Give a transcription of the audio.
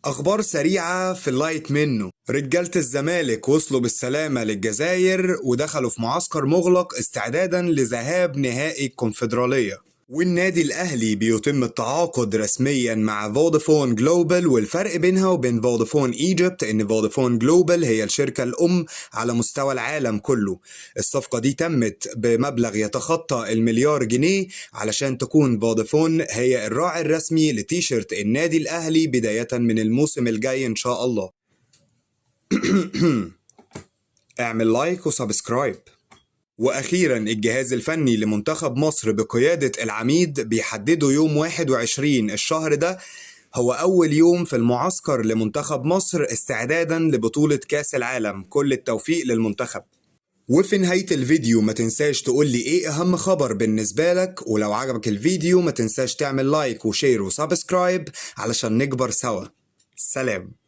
أخبار سريعة في اللايت منه. رجالة الزمالك وصلوا بالسلامة للجزائر ودخلوا في معسكر مغلق استعدادا لذهاب نهائي الكونفدرالية. والنادي الأهلي بيتم التعاقد رسميا مع فودافون جلوبال، والفرق بينها وبين فودافون ايجيبت ان فودافون جلوبال هي الشركة الأم على مستوى العالم كله. الصفقة دي تمت بمبلغ يتخطى ال1 مليار جنيه علشان تكون فودافون هي الراعي الرسمي لتيشيرت النادي الأهلي بداية من الموسم الجاي إن شاء الله. اعمل لايك وسبسكرايب. وأخيرا الجهاز الفني لمنتخب مصر بقيادة العميد بيحددوا يوم 21 الشهر ده هو أول يوم في المعسكر لمنتخب مصر استعدادا لبطولة كاس العالم. كل التوفيق للمنتخب. وفي نهاية الفيديو ما تنساش تقولي ايه أهم خبر بالنسبة لك، ولو عجبك الفيديو ما تنساش تعمل لايك وشير وسبسكرايب علشان نكبر سوا. سلام.